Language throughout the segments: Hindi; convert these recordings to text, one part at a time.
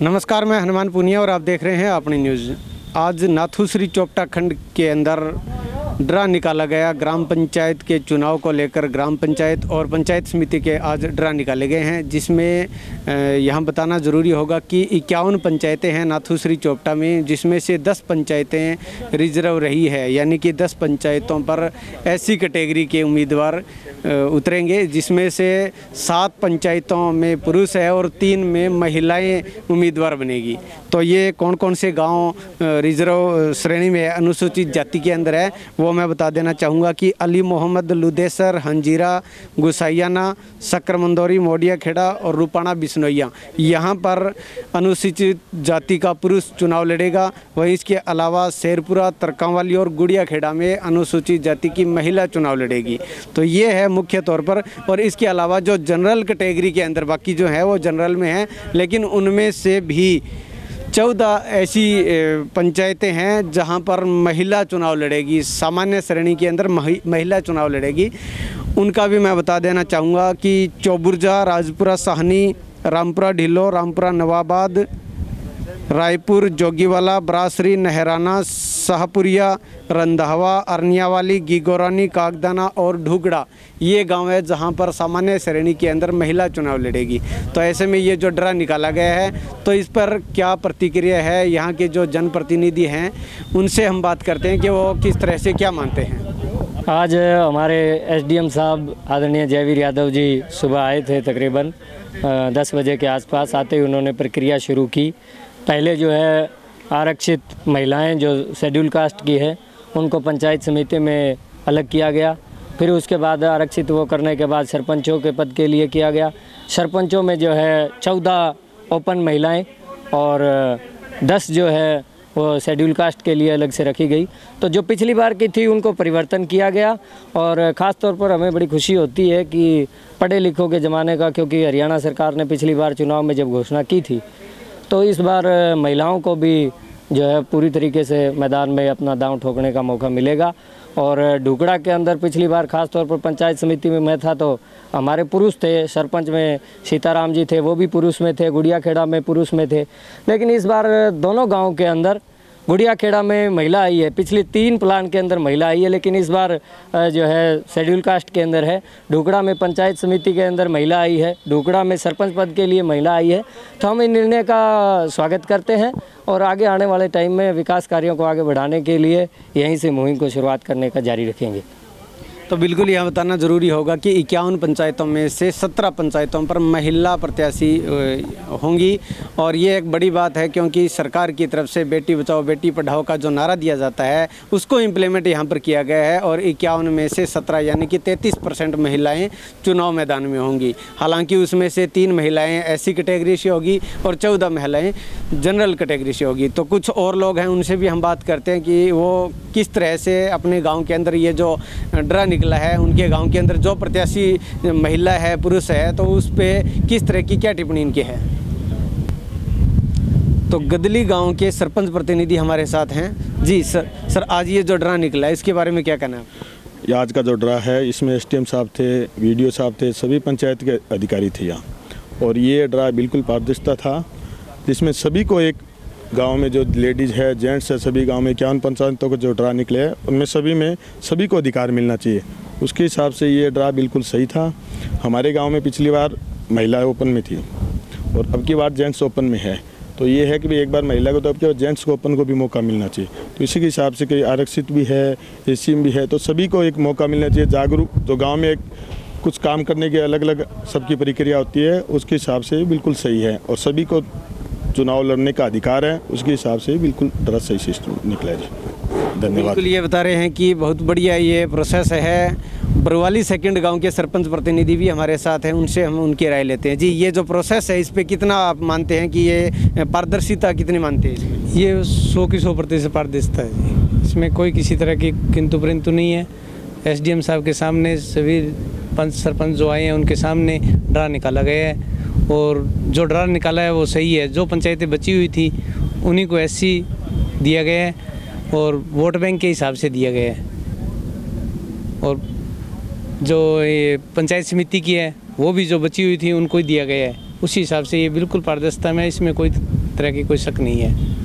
नमस्कार, मैं हनुमान पुनिया और आप देख रहे हैं अपनी न्यूज़। आज नाथुश्री चोपटा खंड के अंदर ड्रा निकाला गया। ग्राम पंचायत के चुनाव को लेकर ग्राम पंचायत और पंचायत समिति के आज ड्रा निकाले गए हैं, जिसमें यहाँ बताना ज़रूरी होगा कि 51 पंचायतें हैं नाथुश्री चोपटा में, जिसमें से 10 पंचायतें रिजर्व रही है, यानी कि 10 पंचायतों पर एससी कैटेगरी के उम्मीदवार उतरेंगे, जिसमें से 7 पंचायतों में पुरुष है और 3 में महिलाएं उम्मीदवार बनेगी। तो ये कौन कौन से गांव रिजर्व श्रेणी में अनुसूचित जाति के अंदर है वो मैं बता देना चाहूँगा कि अली मोहम्मद लुदेसर, हंजीरा, गुसाइयाना, सक्करमंदौरी, मोडिया खेड़ा और रूपाणा बिश्नोइया, यहाँ पर अनुसूचित जाति का पुरुष चुनाव लड़ेगा। वहीं इसके अलावा शेरपुरा, तरकांवाली और गुड़िया खेड़ा में अनुसूचित जाति की महिला चुनाव लड़ेगी। तो ये है मुख्य तौर पर। और इसके अलावा जो जनरल कैटेगरी के अंदर बाकी जो है वो जनरल में है, लेकिन उनमें से भी 14 ऐसी पंचायतें हैं जहां पर महिला चुनाव लड़ेगी। सामान्य श्रेणी के अंदर महिला चुनाव लड़ेगी। उनका भी मैं बता देना चाहूँगा कि चौबुर्जा, राजपुरा साहनी, रामपुरा ढिल्लो, रामपुरा नवाबाद, रायपुर, जोगीवाला, ब्रासरी, नहराना, शाहपुरिया, रंधावा, अरनियावाली, गिगोरानी, कागदाना और ढुगड़ा, ये गांव है जहां पर सामान्य श्रेणी के अंदर महिला चुनाव लड़ेगी। तो ऐसे में ये जो ड्रा निकाला गया है, तो इस पर क्या प्रतिक्रिया है यहाँ के जो जनप्रतिनिधि हैं उनसे हम बात करते हैं कि वो किस तरह से क्या मानते हैं। आज हमारे एसडीएम साहब आदरणीय जयवीर यादव जी सुबह आए थे, तकरीबन 10 बजे के आसपास। आते ही उन्होंने प्रक्रिया शुरू की। पहले जो है आरक्षित महिलाएं जो शेड्यूल कास्ट की है उनको पंचायत समिति में अलग किया गया। फिर उसके बाद आरक्षित वो करने के बाद सरपंचों के पद के लिए किया गया। सरपंचों में जो है 14 ओपन महिलाएं और 10 जो है वो शेड्यूल कास्ट के लिए अलग से रखी गई। तो जो पिछली बार की थी उनको परिवर्तन किया गया। और ख़ास तौर पर हमें बड़ी खुशी होती है कि पढ़े लिखों के ज़माने का, क्योंकि हरियाणा सरकार ने पिछली बार चुनाव में जब घोषणा की थी तो इस बार महिलाओं को भी जो है पूरी तरीके से मैदान में अपना दांव ठोकने का मौका मिलेगा। और ढुकड़ा के अंदर पिछली बार खास तौर पर पंचायत समिति में मैं था तो हमारे पुरुष थे। सरपंच में सीताराम जी थे, वो भी पुरुष में थे। गुड़िया खेड़ा में पुरुष में थे। लेकिन इस बार दोनों गांव के अंदर गुड़िया खेड़ा में महिला आई है। पिछले 3 प्लान के अंदर महिला आई है, लेकिन इस बार जो है शेड्यूल कास्ट के अंदर है। ढुकड़ा में पंचायत समिति के अंदर महिला आई है। ढुकड़ा में सरपंच पद के लिए महिला आई है। तो हम इन निर्णय का स्वागत करते हैं और आगे आने वाले टाइम में विकास कार्यों को आगे बढ़ाने के लिए यहीं से मुहिम को शुरुआत करने का जारी रखेंगे। तो बिल्कुल यह बताना ज़रूरी होगा कि 51 पंचायतों में से 17 पंचायतों पर महिला प्रत्याशी होंगी। और ये एक बड़ी बात है, क्योंकि सरकार की तरफ से बेटी बचाओ बेटी पढ़ाओ का जो नारा दिया जाता है उसको इम्प्लीमेंट यहाँ पर किया गया है। और 51 में से 17 यानी कि 33% महिलाएं चुनाव मैदान में होंगी। हालांकि उसमें से 3 महिलाएँ एससी कैटेगरी से होगी और 14 महिलाएँ जनरल कैटेगरी से होगी। तो कुछ और लोग हैं, उनसे भी हम बात करते हैं कि वो किस तरह से अपने गाँव के अंदर ये जो ड्रा निकला है, उनके गांव के अंदर जो प्रत्याशी महिला है पुरुष है, तो उस पे किस तरह की क्या टिप्पणी इनकी है। तो गदली गांव के सरपंच प्रतिनिधि हमारे साथ हैं। जी सर, आज ये जो ड्रा निकला है इसके बारे में क्या कहना है? ये आज का जो ड्रा है इसमें एसडीएम साहब थे, वीडियो साहब थे, सभी पंचायत के अधिकारी थे यहाँ। और ये ड्रा बिल्कुल पारदर्शिता था, जिसमें सभी को एक गांव में जो लेडीज़ है, जेंट्स है, सभी गांव में 51 पंचायतों को जो ड्रा निकले हैं उनमें सभी को अधिकार मिलना चाहिए। उसके हिसाब से ये ड्रा बिल्कुल सही था। हमारे गांव में पिछली बार महिला ओपन में थी और अब की बार जेंट्स ओपन में है। तो ये है कि भी एक बार महिला को तो अब की बार जेंट्स को ओपन को भी मौका मिलना चाहिए। तो इसी के हिसाब से कि आरक्षित भी है, एससी भी है, तो सभी को एक मौका मिलना चाहिए। जागरूक तो गाँव में एक कुछ काम करने की अलग अलग सबकी प्रक्रिया होती है, उसके हिसाब से बिल्कुल सही है। और सभी को चुनाव लड़ने का अधिकार है, उसके हिसाब से बिल्कुल ड्रा सही सिस्टम निकला है। धन्यवाद। बिल्कुल ये बता रहे हैं कि बहुत बढ़िया ये प्रोसेस है। बरवाली सेकंड गांव के सरपंच प्रतिनिधि भी हमारे साथ हैं, उनसे हम उनकी राय लेते हैं। जी, ये जो प्रोसेस है इस पे कितना आप मानते हैं कि ये पारदर्शिता कितनी मानते हैं इसमें? ये 100% पारदर्शिता है जी। इसमें कोई किसी तरह की किंतु परंतु नहीं है। एसडीएम साहब के सामने सभी पंच सरपंच जो आए हैं उनके सामने ड्रा निकाला गया है और जो ड्रा निकाला है वो सही है। जो पंचायतें बची हुई थी उन्हीं को एससी दिया गया है और वोट बैंक के हिसाब से दिया गया है। और जो ये पंचायत समिति की है वो भी जो बची हुई थी उनको ही दिया गया है। उसी हिसाब से ये बिल्कुल पारदर्शिता में, इसमें कोई तरह की कोई शक नहीं है।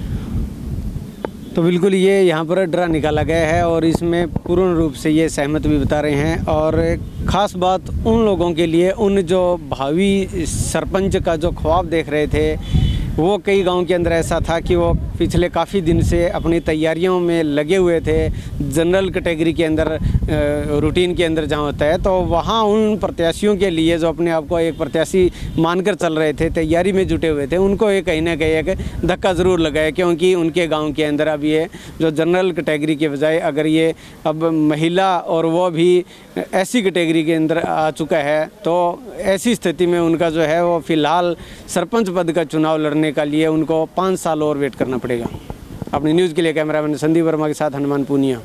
तो बिल्कुल ये यहाँ पर ड्रा निकाला गया है और इसमें पूर्ण रूप से ये सहमत भी बता रहे हैं। और ख़ास बात उन लोगों के लिए, उन जो भावी सरपंच का जो ख्वाब देख रहे थे, वो कई गांव के अंदर ऐसा था कि वो पिछले काफ़ी दिन से अपनी तैयारियों में लगे हुए थे। जनरल कैटेगरी के अंदर रूटीन के अंदर जहाँ होता है, तो वहाँ उन प्रत्याशियों के लिए जो अपने आप को एक प्रत्याशी मानकर चल रहे थे, तैयारी में जुटे हुए थे, उनको ये कहीं ना कहीं एक धक्का ज़रूर लगा है। क्योंकि उनके गांव के अंदर अब ये जो जनरल कैटेगरी के बजाय अगर ये अब महिला और वो भी ऐसी कैटेगरी के अंदर आ चुका है, तो ऐसी स्थिति में उनका जो है वो फ़िलहाल सरपंच पद का चुनाव लड़ने के लिए उनको 5 साल और वेट करना पड़ेगा। अपनी न्यूज़ के लिए कैमरामैन संदीप वर्मा के साथ हनुमान पूनिया।